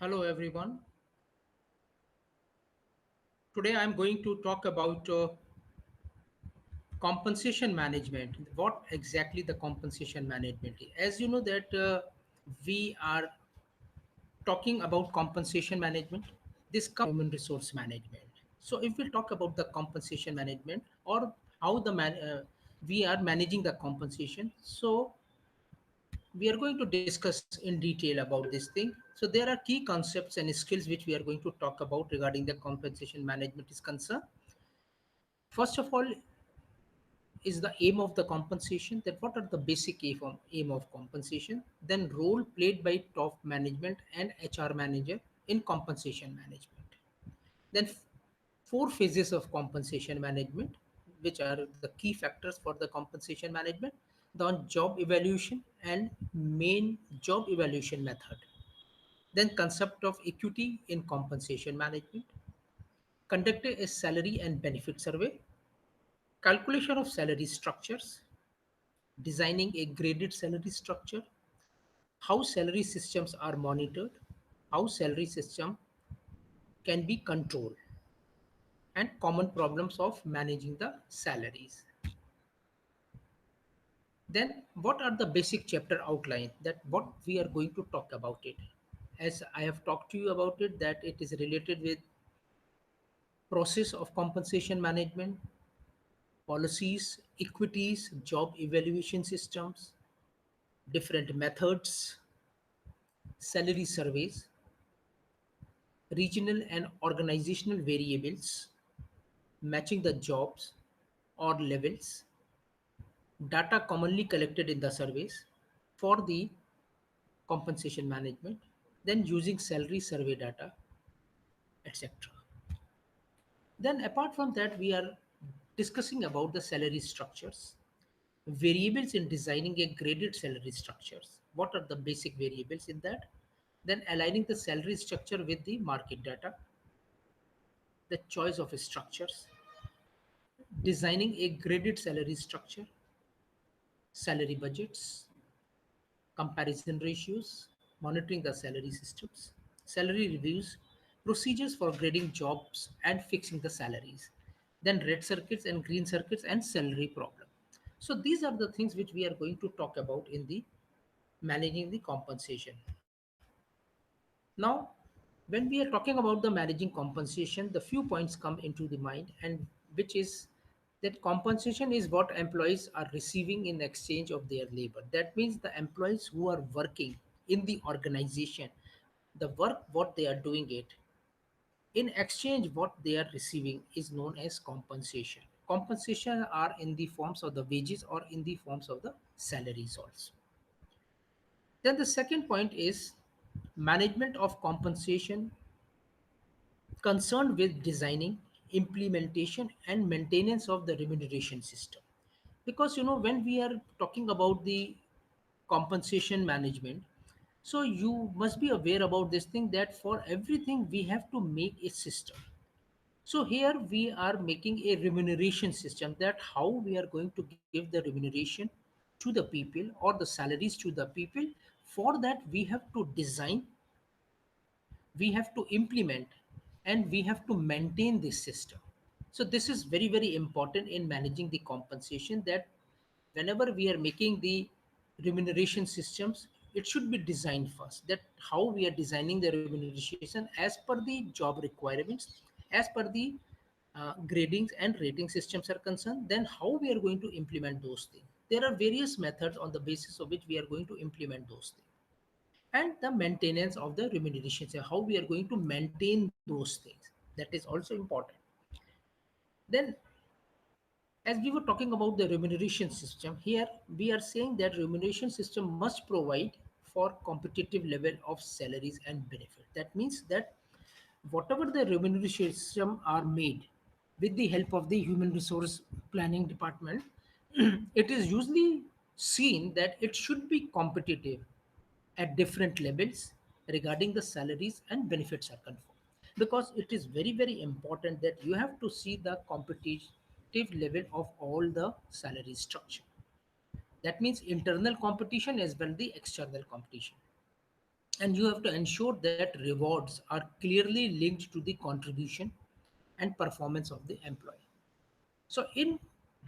Hello everyone. Today I'm going to talk about compensation management. What exactly the compensation management is. As you know that we are talking about compensation management. This comes human resource management. So if we talk about the compensation management or how we are managing the compensation, so we are going to discuss in detail about this thing. So there are key concepts and skills which we are going to talk about regarding the compensation management is concerned. First of all, is the aim of the compensation, that what are the basic aim of compensation, then role played by top management and HR manager in compensation management, then four phases of compensation management, which are the key factors for the compensation management, the job evaluation and main job evaluation method, then concept of equity in compensation management, conducting a salary and benefit survey, calculation of salary structures, designing a graded salary structure, how salary systems are monitored, how salary system can be controlled, and common problems of managing the salaries. Then what are the basic chapter outline, that what we are going to talk about it. As I have talked to you about it, that it is related with process of compensation management, policies, equities, job evaluation systems, different methods, salary surveys, regional and organizational variables, matching the jobs or levels, data commonly collected in the surveys for the compensation management, then using salary survey data, etc. Then apart from that, we are discussing about the salary structures, variables in designing a graded salary structures. What are the basic variables in that? Then aligning the salary structure with the market data, the choice of structures, designing a graded salary structure, salary budgets, comparison ratios, monitoring the salary systems, salary reviews, procedures for grading jobs and fixing the salaries, then red circuits and green circuits and salary problem. So these are the things which we are going to talk about in the managing the compensation. Now, when we are talking about the managing compensation, the few points come into the mind, and which is that compensation is what employees are receiving in exchange of their labor. That means the employees who are working in the organization, the work what they are doing it, in exchange what they are receiving is known as compensation. Compensation are in the forms of the wages or in the forms of the salaries also. Then the second point is management of compensation concerned with designing, implementation, and maintenance of the remuneration system. Because when we are talking about the compensation management, so you must be aware about this thing, that for everything we have to make a system. So here we are making a remuneration system, that how we are going to give the remuneration to the people or the salaries to the people. For that we have to design, we have to implement, and we have to maintain this system. So this is very very important in managing the compensation, that whenever we are making the remuneration systems, it should be designed first, that how we are designing the remuneration as per the job requirements, as per the gradings and rating systems are concerned, then how we are going to implement those things. There are various methods on the basis of which we are going to implement those things, and the maintenance of the remuneration, so how we are going to maintain those things, that is also important. Then, as we were talking about the remuneration system, here we are saying that remuneration system must provide for competitive level of salaries and benefit. That means that whatever the remuneration system are made with the help of the human resource planning department, it is usually seen that it should be competitive at different levels regarding the salaries and benefits are confirmed, because it is very very important that you have to see the competitive level of all the salary structure. That means internal competition as well the external competition. and you have to ensure that rewards are clearly linked to the contribution and performance of the employee. So in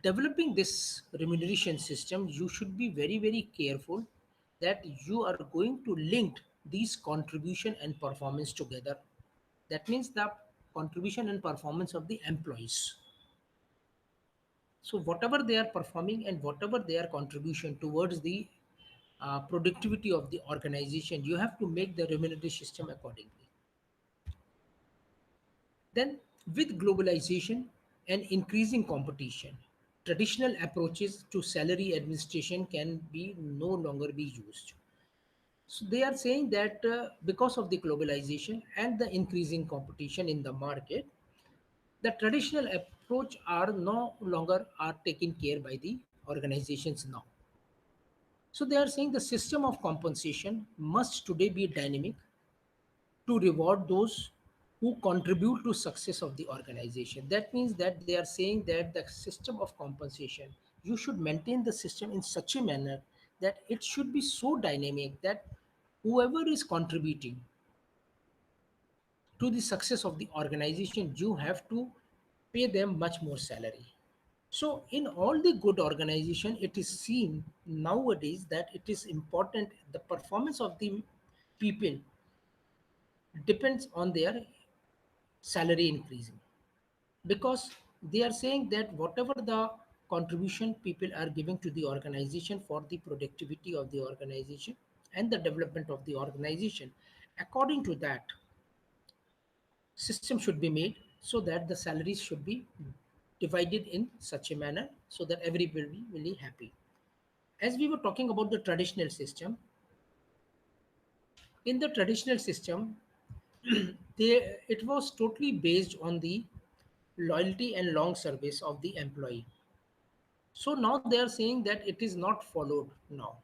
developing this remuneration system, you should be very, very careful that you are going to link these contribution and performance together. That means the contribution and performance of the employees. So whatever they are performing and whatever their contribution towards the productivity of the organization, you have to make the remuneration system accordingly. Then, with globalization and increasing competition, traditional approaches to salary administration can be no longer be used. So they are saying that because of the globalization and the increasing competition in the market, the traditional approach are no longer are taken care by the organizations now. So they are saying the system of compensation must today be dynamic to reward those who contribute to success of the organization. That means that they are saying that the system of compensation, you should maintain the system in such a manner that it should be so dynamic that whoever is contributing to the success of the organization, you have to pay them much more salary. So in all the good organization, it is seen nowadays that it is important the performance of the people depends on their salary increasing, because they are saying that whatever the contribution people are giving to the organization for the productivity of the organization and the development of the organization, according to that system should be made so that the salaries should be divided in such a manner so that everybody will be happy. As we were talking about the traditional system, in the traditional system, it was totally based on the loyalty and long service of the employee. So now they are saying that it is not followed now.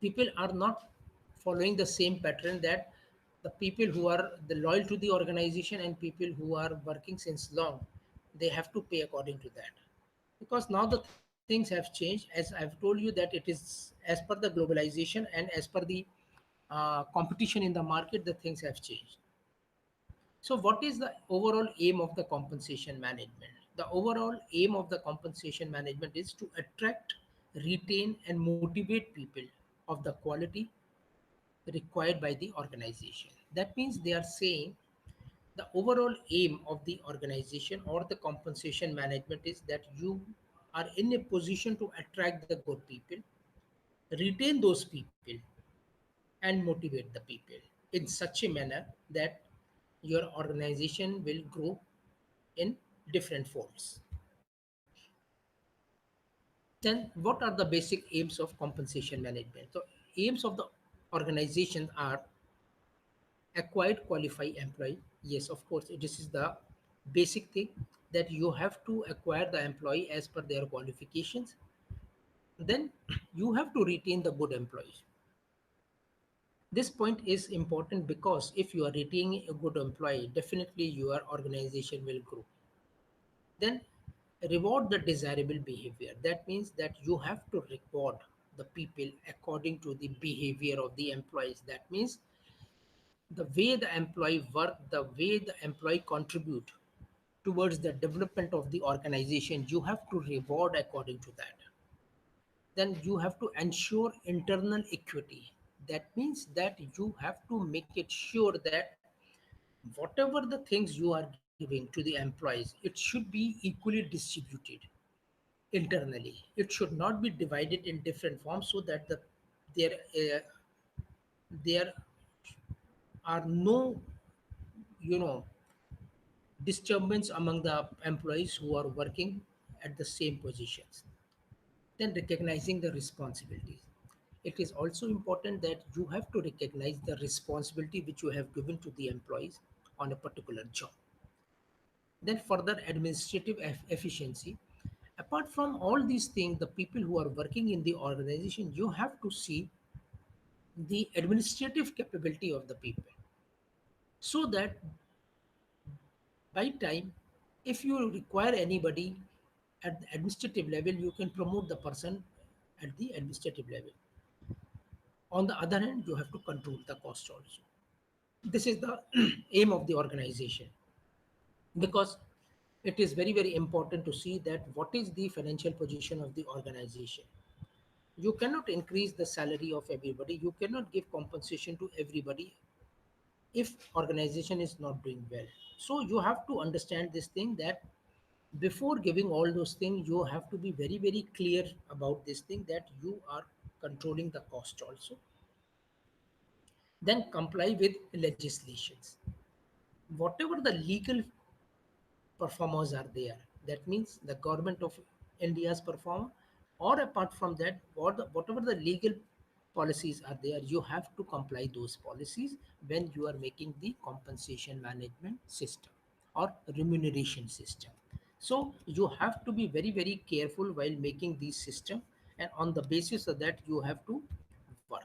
People are not following the same pattern that the people who are the loyal to the organization and people who are working since long, they have to pay according to that. Because now the things have changed, as I've told you that it is as per the globalization and as per the competition in the market, the things have changed. So, what is the overall aim of the compensation management? The overall aim of the compensation management is to attract, retain, and motivate people of the quality required by the organization. That means they are saying the overall aim of the organization or the compensation management is that you are in a position to attract the good people, retain those people, and motivate the people in such a manner that your organization will grow in different folds. Then, what are the basic aims of compensation management? So, aims of the organization are acquired qualify employee. Yes, of course, this is the basic thing that you have to acquire the employee as per their qualifications. Then you have to retain the good employees. This point is important because if you are retaining a good employee, definitely your organization will grow. Then reward the desirable behavior. That means that you have to reward the people according to the behavior of the employees. That means the way the employee work, the way the employee contribute towards the development of the organization, you have to reward according to that. Then you have to ensure internal equity. That means that you have to make it sure that whatever the things you are giving to the employees, it should be equally distributed internally. It should not be divided in different forms so that there uh, there are no, you know, disturbance among the employees who are working at the same positions. Then recognizing the responsibilities. It is also important that you have to recognize the responsibility which you have given to the employees on a particular job. Then further administrative efficiency. Apart from all these things, the people who are working in the organization, you have to see the administrative capability of the people so that by time, if you require anybody at the administrative level, you can promote the person at the administrative level. On the other hand, you have to control the cost also. This is the aim of the organization, because it is very very important to see that what is the financial position of the organization. You cannot increase the salary of everybody, you cannot give compensation to everybody if organization is not doing well. So you have to understand this thing, that before giving all those things you have to be very very clear about this thing, that you are controlling the cost also. Then comply with legislations, whatever the legal performers are there. That means the government of India's performer, or apart from that, whatever the legal policies are there, you have to comply those policies when you are making the compensation management system or remuneration system. So you have to be very very careful while making these system, and on the basis of that you have to work.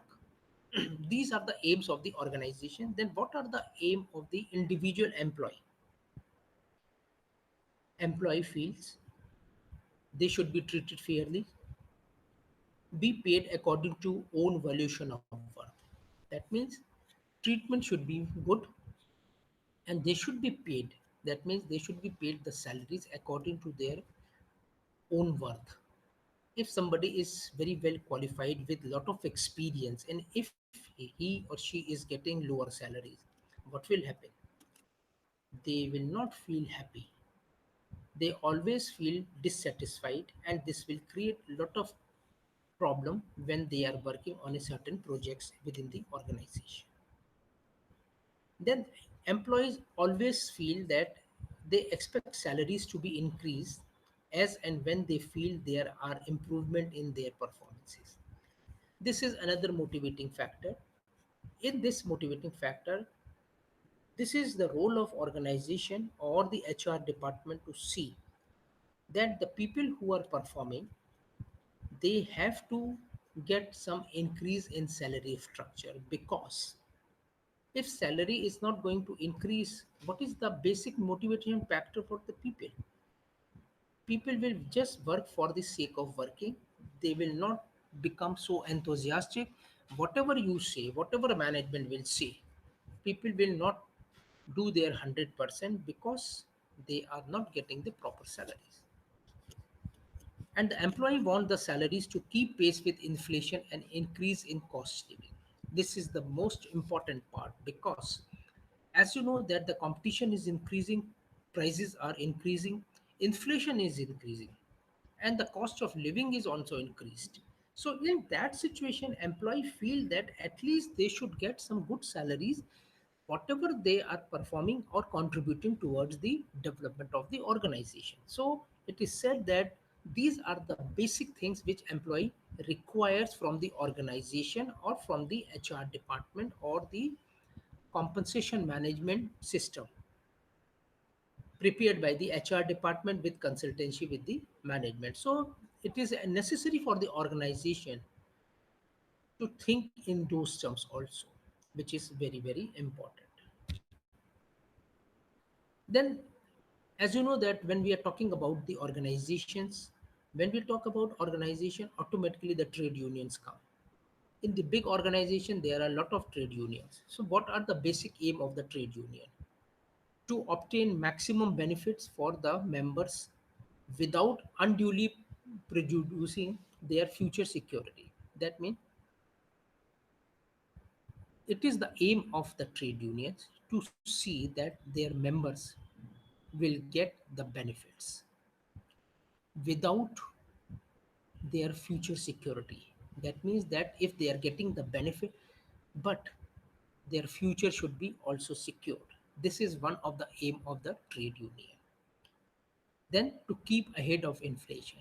These are the aims of the organization. Then what are the aim of the individual employee? Employee feels they should be treated fairly, be paid according to own valuation of work. That means treatment should be good, and they should be paid. That means they should be paid the salaries according to their own worth. If somebody is very well qualified with lot of experience, and if he or she is getting lower salaries, what will happen? They will not feel happy, they always feel dissatisfied, and this will create a lot of problem when they are working on a certain projects within the organization. Then employees always feel that they expect salaries to be increased as and when they feel there are improvement in their performances. This is another motivating factor. In this motivating factor, this is the role of organization or the HR department to see that the people who are performing, they have to get some increase in salary structure, because if salary is not going to increase, what is the basic motivation factor for the people? People will just work for the sake of working. They will not become so enthusiastic. Whatever you say, whatever management will say, people will not do their 100%, because they are not getting the proper salaries. And the employee want the salaries to keep pace with inflation and increase in cost living. This is the most important part, because as you know that the competition is increasing, prices are increasing, inflation is increasing, and the cost of living is also increased. So in that situation, employee feel that at least they should get some good salaries, whatever they are performing or contributing towards the development of the organization. So it is said that these are the basic things which employee requires from the organization or from the HR department or the compensation management system prepared by the HR department with consultancy with the management. So it is necessary for the organization to think in those terms also, which is very very important. Then, as you know that when we are talking about the organizations, when we talk about organization, automatically the trade unions come. In the big organization, there are a lot of trade unions. So what are the basic aim of the trade union? To obtain maximum benefits for the members without unduly prejudicing their future security. That means it is the aim of the trade unions to see that their members will get the benefits without their future security. That means that if they are getting the benefit, but their future should be also secured. This is one of the aim of the trade union. Then to keep ahead of inflation.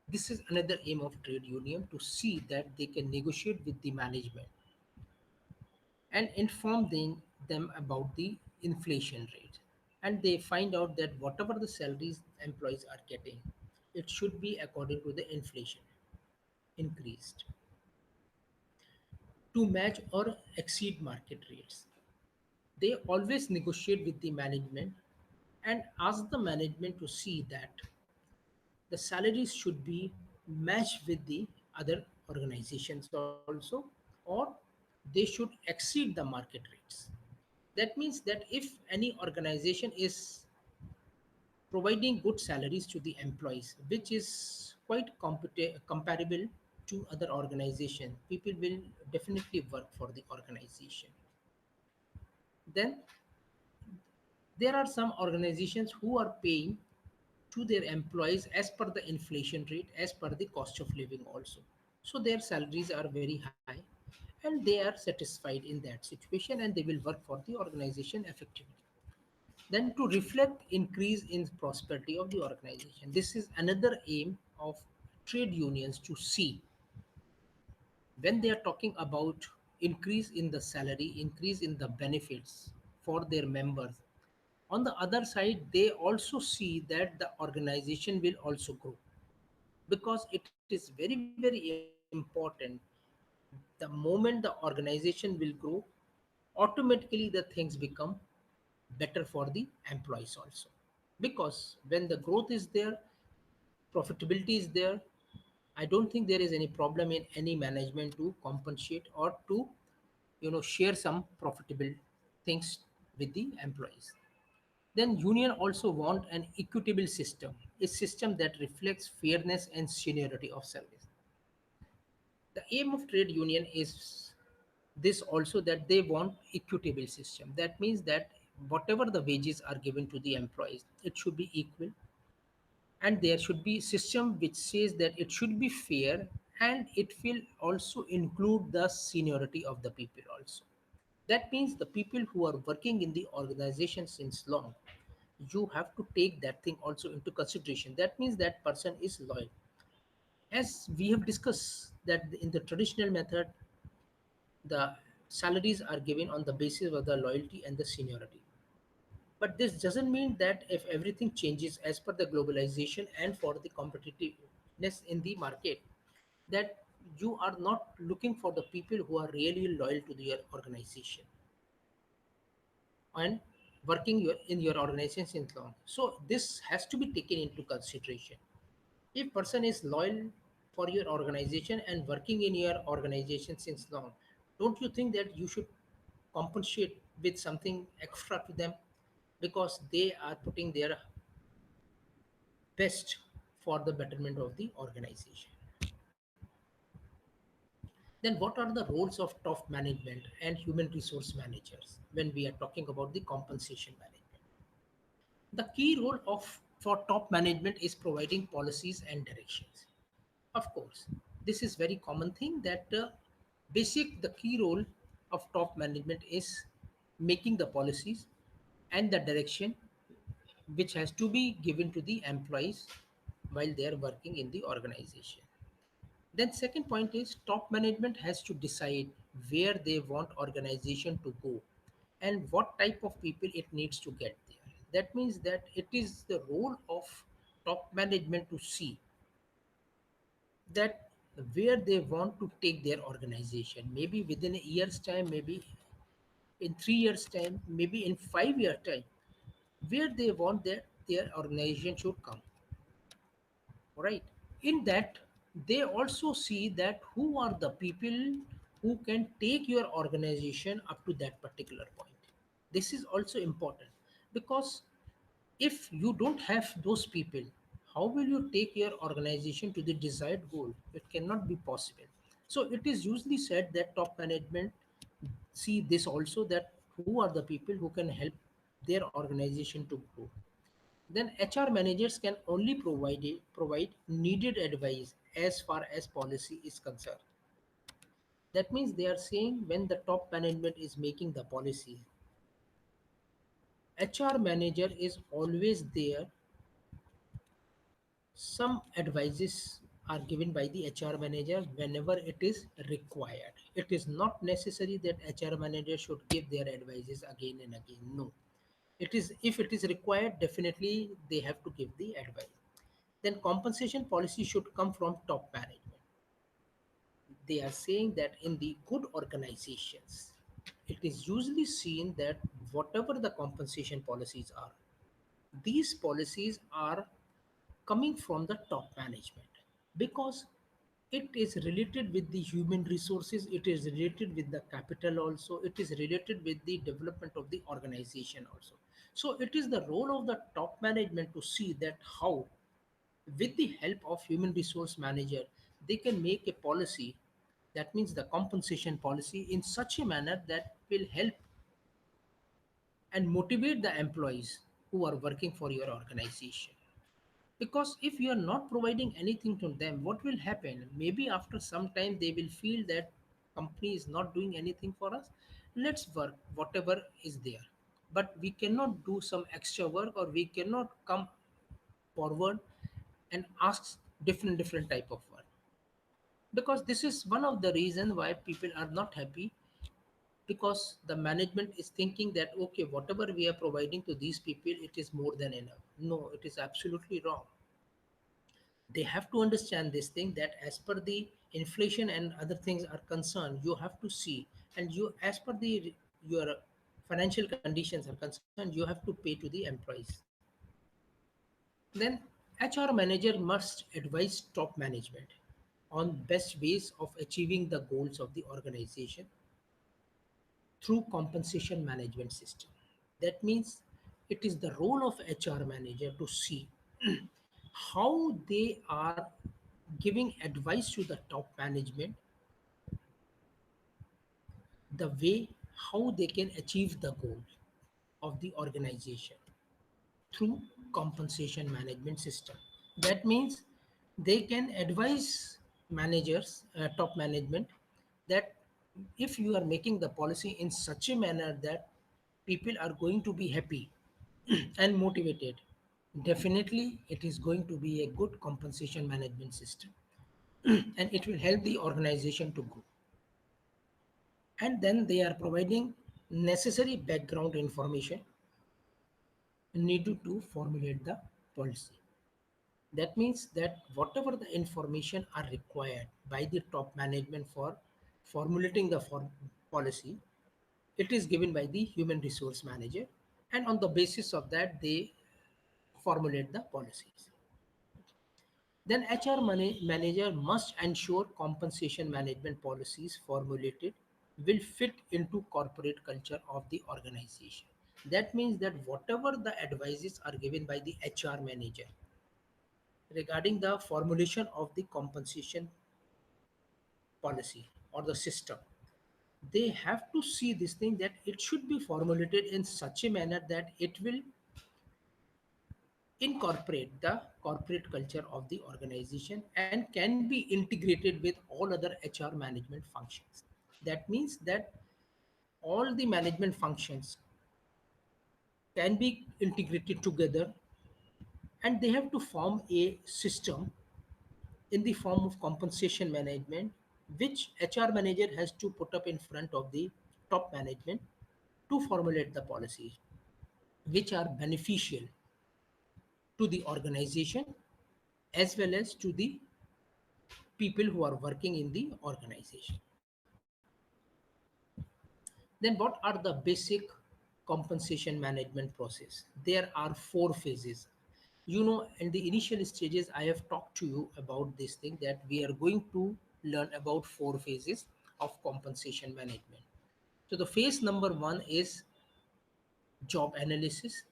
This is another aim of trade union, to see that they can negotiate with the management and inform them about the inflation rate. And they find out that whatever the salaries employees are getting, it should be according to the inflation increased to match or exceed market rates. They always negotiate with the management and ask the management to see that the salaries should be matched with the other organizations also, or or they should exceed the market rates. That means that if any organization is providing good salaries to the employees, which is quite comparable to other organization, people will definitely work for the organization. Then there are some organizations who are paying to their employees as per the inflation rate, as per the cost of living also. So their salaries are very high and they are satisfied in that situation and they will work for the organization effectively. Then to reflect increase in prosperity of the organization. This is another aim of trade unions to see when they are talking about increase in the salary, increase in the benefits for their members. On the other side, they also see that the organization will also grow because it is very, very important. The moment the organization will grow, automatically the things become better for the employees also. Because when the growth is there, profitability is there, I don't think there is any problem in any management to compensate or to share some profitable things with the employees. Then union also want an equitable system, a system that reflects fairness and seniority of service. The aim of trade union is this also, that they want equitable system. That means that whatever the wages are given to the employees, it should be equal, and there should be system which says that it should be fair, and it will also include the seniority of the people also. That means the people who are working in the organization since long, you have to take that thing also into consideration. That means that person is loyal. As we have discussed that in the traditional method, the salaries are given on the basis of the loyalty and the seniority. But this doesn't mean that if everything changes as per the globalization and for the competitiveness in the market, that you are not looking for the people who are really loyal to your organization and working in your organization since long. So this has to be taken into consideration. If person is loyal for your organization and working in your organization since long, don't you think that you should compensate with something extra to them because they are putting their best for the betterment of the organization? Then what are the roles of top management and human resource managers when we are talking about the compensation management? The key role of for top management is providing policies and directions. Of course, this is very common thing that the key role of top management is making the policies and the direction which has to be given to the employees while they are working in the organization. Then second point is top management has to decide where they want organization to go and what type of people it needs to get there. That means that it is the role of top management to see that where they want to take their organization, maybe within a year's time, maybe in 3 years time, maybe in 5 year time, where they want their organization should come. Right, in that they also see that who are the people who can take your organization up to that particular point. This is also important because if you don't have those people, how will you take your organization to the desired goal? It cannot be possible. So it is usually said that top management see this also, that who are the people who can help their organization to grow. Then HR managers can only provide needed advice as far as policy is concerned. That means they are saying when the top management is making the policy, HR manager is always there. Some advices are given by the HR manager whenever it is required. It is not necessary that HR manager should give their advices again and again. No. It is, if it is required, definitely they have to give the advice. Then compensation policy should come from top management. They are saying that in the good organizations, it is usually seen that whatever the compensation policies are, these policies are coming from the top management because It is related with the human resources, it is related with the capital also, it is related with the development of the organization also. So it is the role of the top management to see that how, with the help of human resource manager, they can make a policy, that means the compensation policy, in such a manner that will help and motivate the employees who are working for your organization. Because if you are not providing anything to them, what will happen? Maybe after some time they will feel that company is not doing anything for us, let's work whatever is there, but we cannot do some extra work, or we cannot come forward and ask different type of work. Because this is one of the reason why people are not happy, because the management is thinking that okay, whatever we are providing to these people, it is more than enough. No, it is absolutely wrong. They have to understand this thing, that as per the inflation and other things are concerned, you have to see, and you, as per the your financial conditions are concerned, you have to pay to the employees. Then HR manager must advise top management on best ways of achieving the goals of the organization through compensation management system. That means it is the role of HR manager to see how they are giving advice to the top management, the way how they can achieve the goal of the organization through compensation management system. That means they can advise managers, top management, that if you are making the policy in such a manner that people are going to be happy and motivated, definitely it is going to be a good compensation management system and it will help the organization to grow. And then they are providing necessary background information needed to formulate the policy. That means that whatever the information are required by the top management for formulating the policy, it is given by the human resource manager, and on the basis of that they formulate the policies. Then HR manager must ensure compensation management policies formulated will fit into corporate culture of the organization. That means that whatever the advices are given by the HR manager regarding the formulation of the compensation policy or the system, they have to see this thing that it should be formulated in such a manner that it will incorporate the corporate culture of the organization and can be integrated with all other HR management functions. That means that all the management functions can be integrated together, and they have to form a system in the form of compensation management, which HR manager has to put up in front of the top management to formulate the policies which are beneficial to the organization as well as to the people who are working in the organization. Then what are the basic compensation management process? There are four phases. You know, in the initial stages I have talked to you about this thing, that we are going to learn about four phases of compensation management. So the phase number one is job analysis.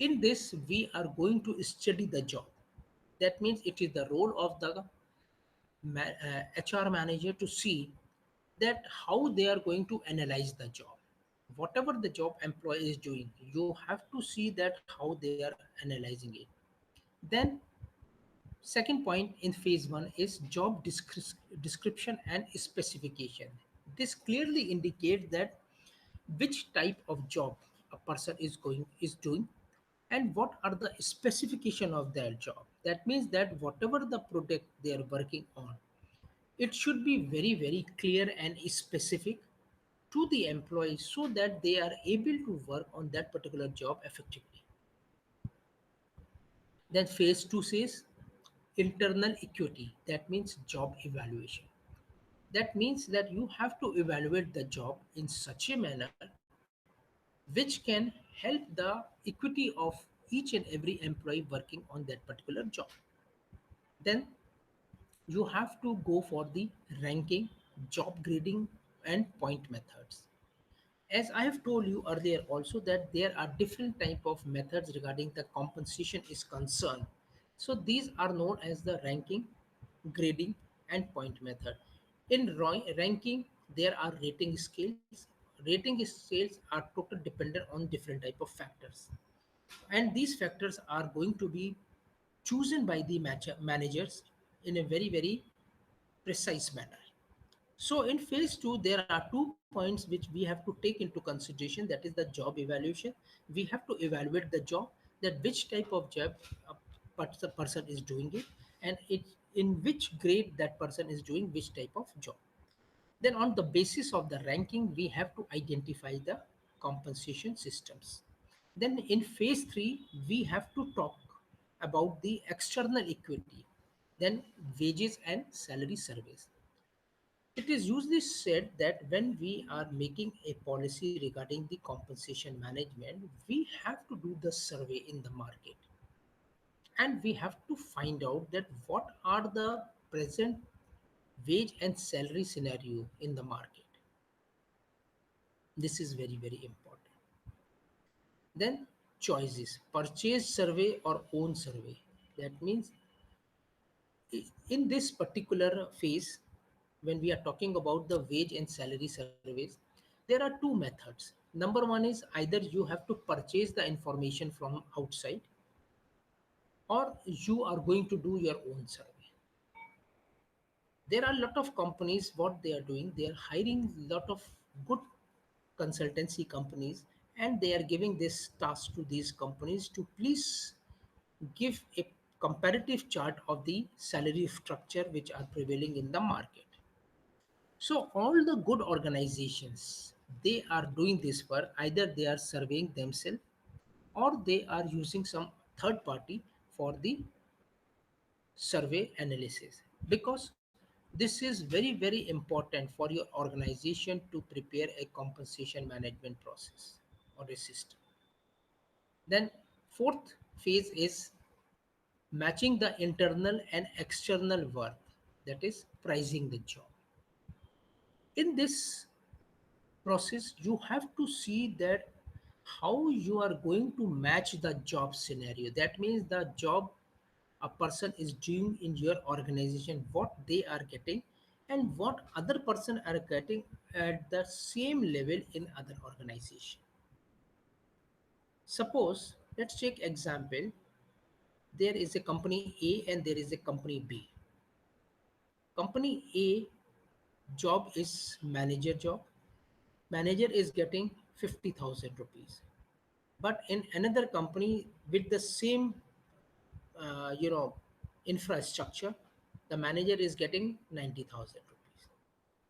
In this we are going to study the job. That means it is the role of the HR manager to see that how they are going to analyze the job. Whatever the job employee is doing, you have to see that how they are analyzing it. Then second point in phase one is job description and specification. This clearly indicates that which type of job a person is doing and what are the specification of their job. That means that whatever the product they are working on, it should be very clear and specific to the employees so that they are able to work on that particular job effectively. Then phase two says internal equity. That means job evaluation. That means that you have to evaluate the job in such a manner which can help the equity of each and every employee working on that particular job. Then you have to go for the ranking, job grading, and point methods. As I have told you earlier also that there are different type of methods regarding the compensation is concerned. So these are known as the ranking, grading, and point method. In ranking, there are rating scales. Rating scales are totally dependent on different type of factors, and these factors are going to be chosen by the managers in a very precise manner. So in phase 2, there are 2 points which we have to take into consideration, that is the job evaluation. We have to evaluate the job, that which type of job the person is doing it, and in which grade that person is doing which type of job. Then on the basis of the ranking, we have to identify the compensation systems. Then in phase 3, we have to talk about the external equity, then wages and salary surveys. It is usually said that when we are making a policy regarding the compensation management, we have to do the survey in the market, and we have to find out that what are the present wage and salary scenario in the market. This is very important. Then choices: purchase survey or own survey. That means in this particular phase, when we are talking about the wage and salary surveys, there are two methods. Number one is either you have to purchase the information from outside, or you are going to do your own survey. There are a lot of companies, what they are doing, they are hiring a lot of good consultancy companies, and they are giving this task to these companies to please give a comparative chart of the salary structure which are prevailing in the market. So all the good organizations, they are doing this work. Either they are surveying themselves, or they are using some third party for the survey analysis, because this is very important for your organization to prepare a compensation management process or a system. Then fourth phase is matching the internal and external worth, that is pricing the job. In this process, you have to see that how you are going to match the job scenario. That means the job a person is doing in your organization, what they are getting, and what other person are getting at the same level in other organization. Suppose, let's take example, there is a company A and there is a company B. Company A job is manager job. Manager is getting 50,000 rupees. But in another company with the same uh, you know infrastructure, the manager is getting 90,000 rupees.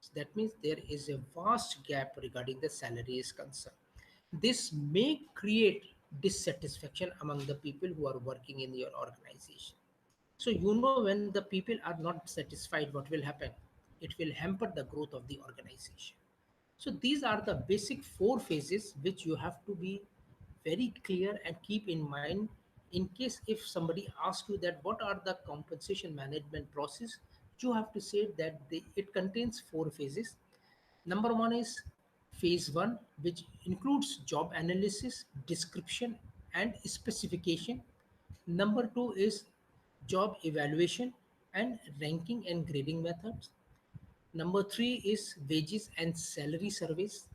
So that means there is a vast gap regarding the salary is concerned. This may create dissatisfaction among the people who are working in your organization. So you know, when the people are not satisfied, what will happen? It will hamper the growth of the organization. So these are the basic four phases which you have to be very clear and keep in mind, in case if somebody asks you that what are the compensation management process, you have to say that it contains four phases. Number one is phase one, which includes job analysis, description, and specification. Number two is job evaluation and ranking and grading methods. Number three is wages and salary surveys.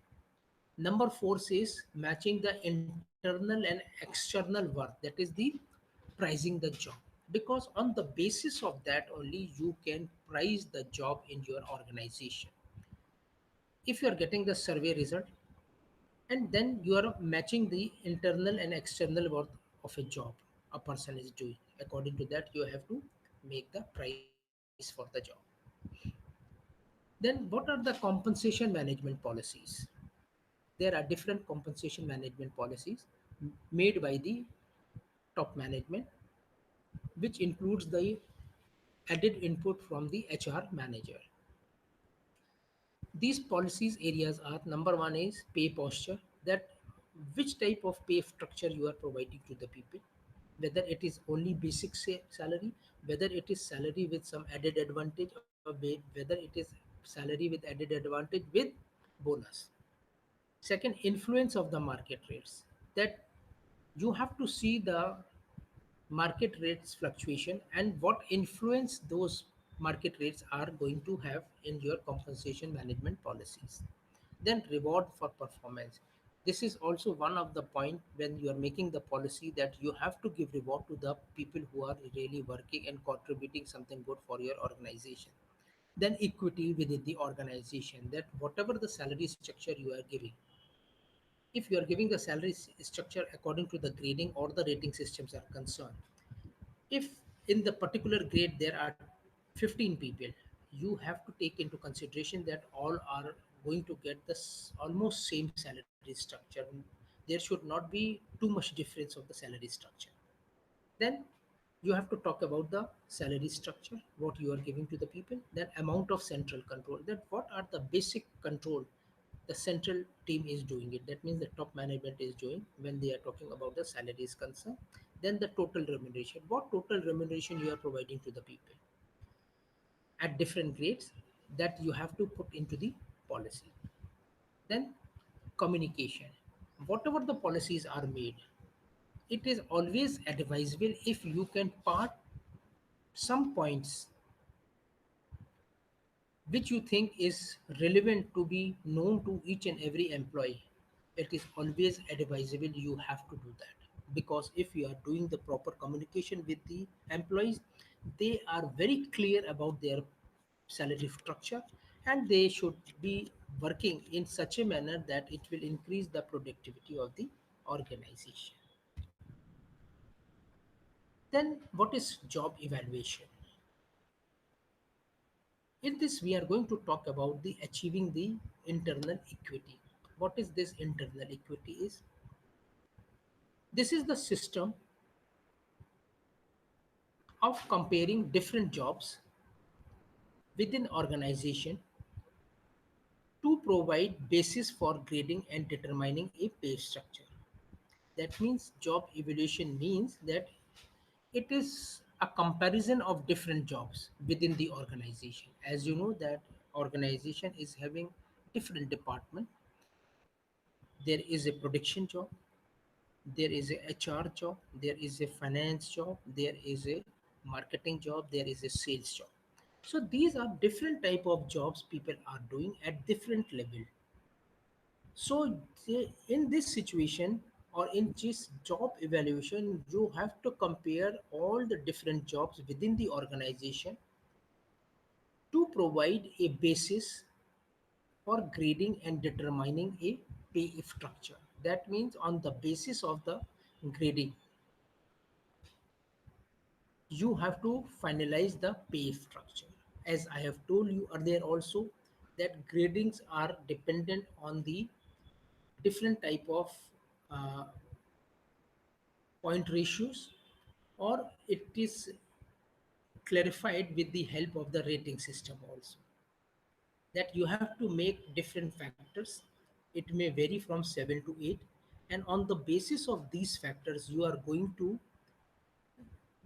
Number four says matching the internal and external worth, that is the pricing the job. Because on the basis of that only you can price the job in your organization. If you are getting the survey result, and then you are matching the internal and external worth of a job a person is doing, according to that you have to make the price for the job. Then what are the compensation management policies? There are different compensation management policies made by the top management, which includes the added input from the HR manager. These policies areas are: number one is pay posture, that which type of pay structure you are providing to the people. whether it is only basic salary, whether it is salary with some added advantage, or whether it is salary with added advantage with bonus. Second, influence of the market rates, that you have to see the market rates fluctuation and what influence those market rates are going to have in your compensation management policies. Then reward for performance, this is also one of the point when you are making the policy, that you have to give reward to the people who are really working and contributing something good for your organization. Then equity within the organization, that whatever the salary structure you are giving, if you are giving the salary structure according to the grading or the rating systems are concerned, if in the particular grade there are 15 people, you have to take into consideration that all are going to get this almost same salary structure. There should not be too much difference of the salary structure. Then you have to talk about the salary structure, what you are giving to the people. Then amount of central control, that what are the basic control the central team is doing it, that means the top management is doing when they are talking about the salary is concerned. Then the total remuneration, what total remuneration you are providing to the people at different grades, that you have to put into the policy. Then communication, whatever the policies are made, it is always advisable if you can part some points which you think is relevant to be known to each and every employee. It is always advisable you have to do that, because if you are doing the proper communication with the employees, they are very clear about their salary structure, and they should be working in such a manner that it will increase the productivity of the organization. Then what is job evaluation? In this, we are going to talk about the achieving the internal equity. What is this internal equity is? This is the system of comparing different jobs within organization to provide basis for grading and determining a pay structure. That means job evaluation means that it is a comparison of different jobs within the organization. As you know that organization is having different department. There is a production job, there is a HR job, there is a finance job, there is a marketing job, there is a sales job. So these are different type of jobs people are doing at different level. So in this situation or in this job evaluation, you have to compare all the different jobs within the organization to provide a basis for grading and determining a pay structure. That means on the basis of the grading, you have to finalize the pay structure. As I have told you earlier also, that gradings are dependent on the different type of uh, point ratios, or it is clarified with the help of the rating system also, that you have to make different factors. It may vary from 7 to 8, and on the basis of these factors you are going to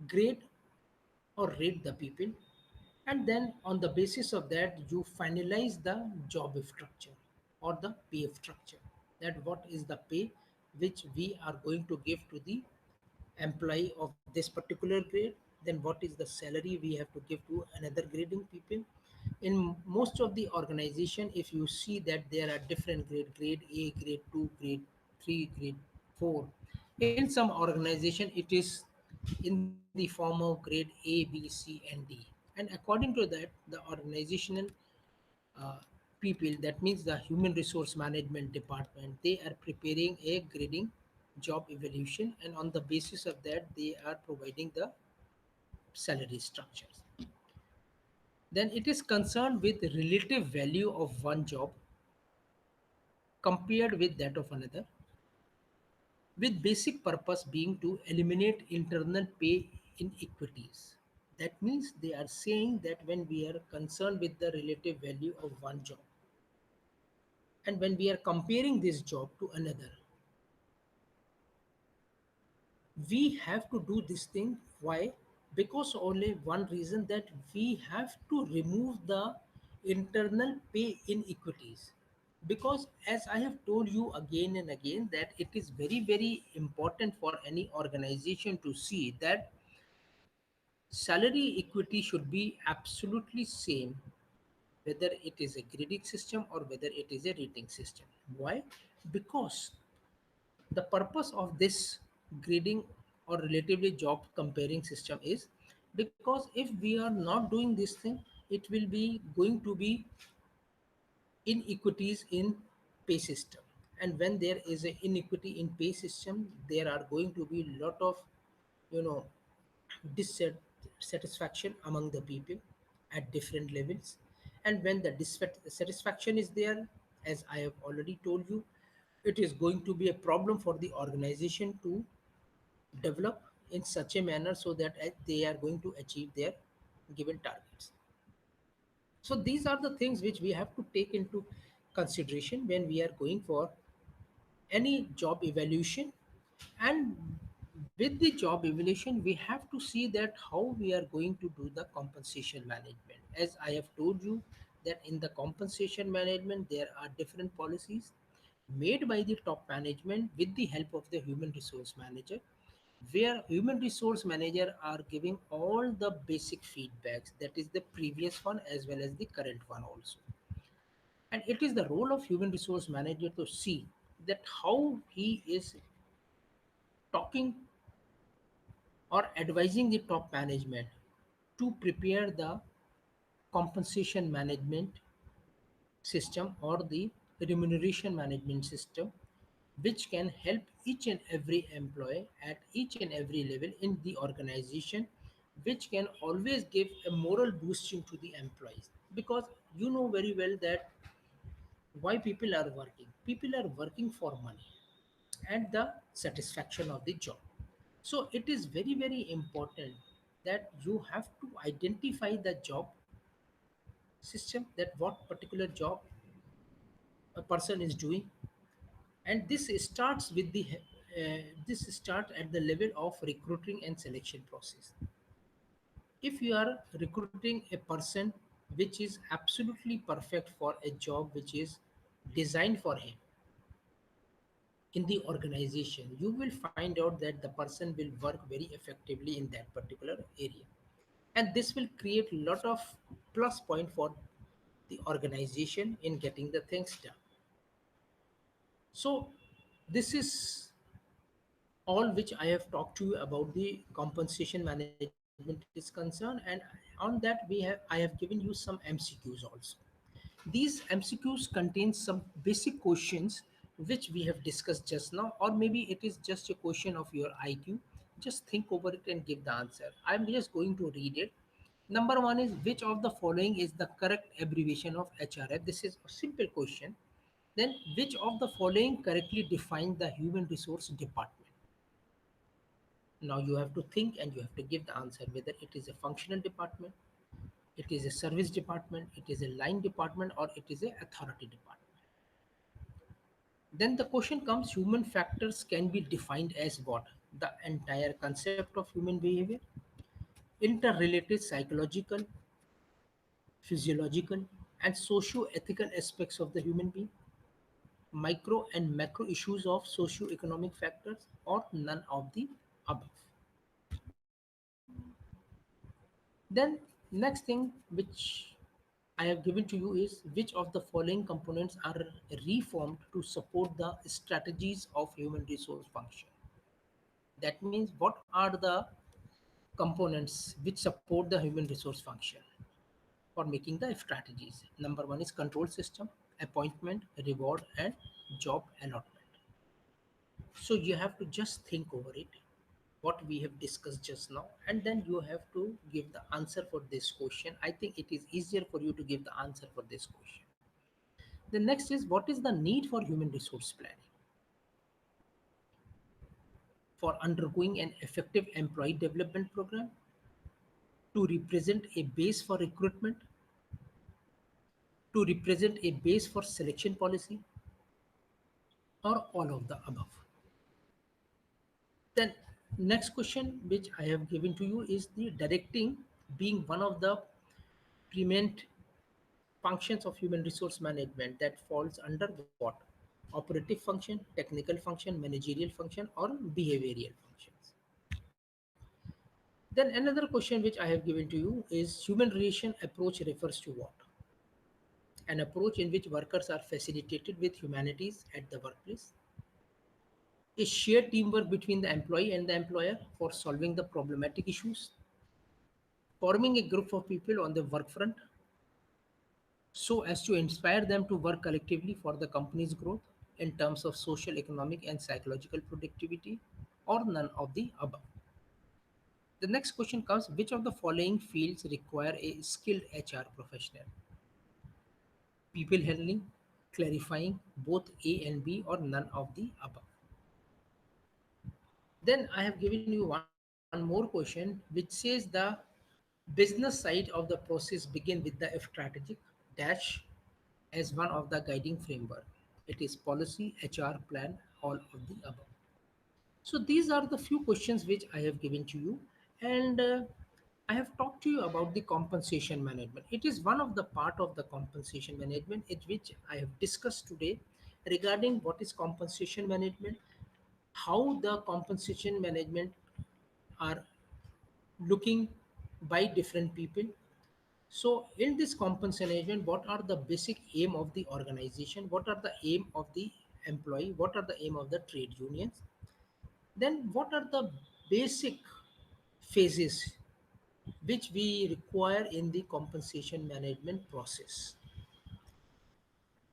grade or rate the people, and then on the basis of that you finalize the job structure or the pay structure, that what is the pay which we are going to give to the employee of this particular grade, then what is the salary we have to give to another grading people. In most of the organization, if you see that there are different grade A, grade 2, grade 3, grade 4. In some organization it is in the form of grade A, B, C, and D. And according to that, the organizational uh, people, that means the human resource management department, they are preparing a grading job evaluation, and on the basis of that they are providing the salary structures. Then it is concerned with the relative value of one job compared with that of another, with basic purpose being to eliminate internal pay inequities. That means they are saying that when we are concerned with the relative value of one job, and when we are comparing this job to another, We have to do this thing. Why? Because only one reason, that we have to remove the internal pay inequities. Because as I have told you again and again, that it is very very important for any organization to see that salary equity should be absolutely same, whether it is a grading system or whether it is a rating system. Why? Because the purpose of this grading or relatively job comparing system is, because if we are not doing this thing, it will be going to be inequities in pay system. And when there is an inequity in pay system, there are going to be a lot of, you know, dissatisfaction among the people at different levels. And when the dissatisfaction is there, as I have already told you, it is going to be a problem for the organization to develop in such a manner so that they are going to achieve their given targets. So these are the things which we have to take into consideration when we are going for any job evaluation. And with the job evaluation, we have to see that how we are going to do the compensation management. As I have told you, that in the compensation management there are different policies made by the top management with the help of the human resource manager, where human resource manager are giving all the basic feedbacks, that is the previous one as well as the current one also. And it is the role of human resource manager to see that how he is talking or advising the top management to prepare the compensation management system or the remuneration management system, which can help each and every employee at each and every level in the organization, which can always give a moral boosting to the employees. Because you know very well that why people are working. People are working for money and the satisfaction of the job. So it is very very important that you have to identify the job system, that what particular job a person is doing. And this starts with the this start at the level of recruiting and selection process. If you are recruiting a person which is absolutely perfect for a job which is designed for him in the organization, you will find out that the person will work very effectively in that particular area. And this will create a lot of plus point for the organization in getting the things done. So this is all which I have talked to you about the compensation management is concerned. And on that I have given you some MCQs also. These MCQs contain some basic questions which we have discussed just now, or maybe it is just a question of your IQ. Just think over it and give the answer. I'm just going to read it. Number one is, which of the following is the correct abbreviation of HRF? This is a simple question. Then, which of the following correctly define the human resource department? Now you have to think and you have to give the answer, whether it is a functional department, it is a service department, it is a line department, or it is a authority department. Then the question comes, human factors can be defined as what? The entire concept of human behavior, interrelated psychological, physiological, and socio-ethical aspects of the human being, micro and macro issues of socio-economic factors, or none of the above. Then next thing which I have given to you is, which of the following components are reformed to support the strategies of human resource function? That means what are the components which support the human resource function for making the strategies? Number one is control system, appointment, reward, and job allotment. So you have to just think over it, what we have discussed just now, and then you have to give the answer for this question. I think it is easier for you to give the answer for this question. The next is, what is the need for human resource planning? For undergoing an effective employee development program, to represent a base for recruitment, to represent a base for selection policy, or all of the above. Then Next question which I have given to you is the directing being one of the preeminent functions of human resource management that falls under what? Operative function, technical function, managerial function, or behavioral functions. Then another question which I have given to you is human relation approach refers to what? An approach in which workers are facilitated with humanities at the workplace, a shared teamwork between the employee and the employer for solving the problematic issues, forming a group of people on the work front so as to inspire them to work collectively for the company's growth in terms of social, economic, and psychological productivity, or none of the above. The next question comes: which of the following fields require a skilled HR professional? People handling, clarifying, both A and B, or none of the above. Then I have given you one more question which says the business side of the process begin with the strategic dash as one of the guiding framework. It is policy, HR plan, all of the above. So these are the few questions which I have given to you, and I have talked to you about the compensation management. It is one of the part of the compensation management in which I have discussed today regarding what is compensation management, how the compensation management are looking by different people. So in this compensation management, what are the basic aim of the organization? What are the aim of the employee? What are the aim of the trade unions? Then what are the basic phases which we require in the compensation management process?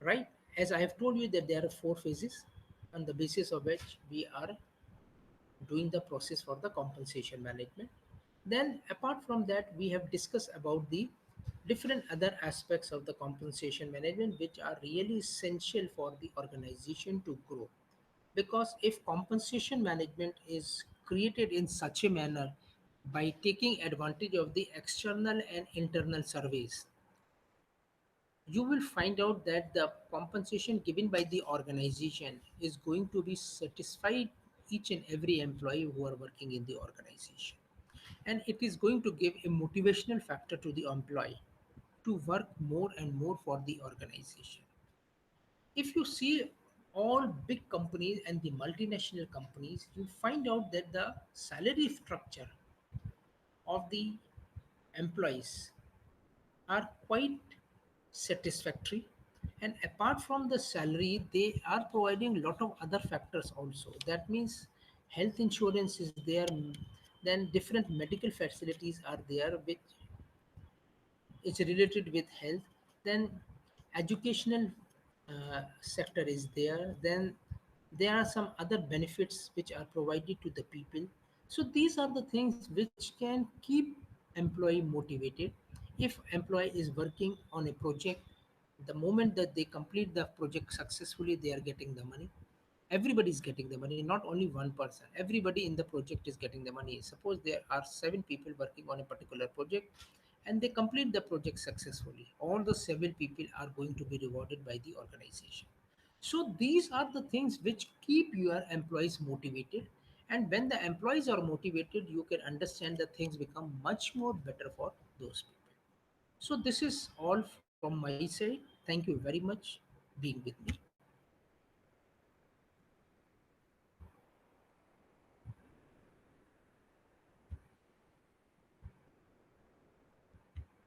Right? As I have told you that there are four phases on the basis of which we are doing the process for the compensation management. Then apart from that, we have discussed about the different other aspects of the compensation management which are really essential for the organization to grow, because if compensation management is created in such a manner by taking advantage of the external and internal surveys, you will find out that the compensation given by the organization is going to be satisfied each and every employee who are working in the organization, and it is going to give a motivational factor to the employee to work more and more for the organization. If you see all big companies and the multinational companies, you find out that the salary structure of the employees are quite satisfactory, and apart from the salary they are providing a lot of other factors also. That means health insurance is there, then different medical facilities are there which is related with health, then educational sector is there, then there are some other benefits which are provided to the people. So these are the things which can keep employee motivated. If employee is working on a project, the moment that they complete the project successfully, they are getting the money. Everybody is getting the money, not only one person. Everybody in the project is getting the money. Suppose there are seven people working on a particular project and they complete the project successfully, all the seven people are going to be rewarded by the organization. So these are the things which keep your employees motivated, and when the employees are motivated, you can understand that things become much more better for those people. So this is all from my side. Thank you very much being with me.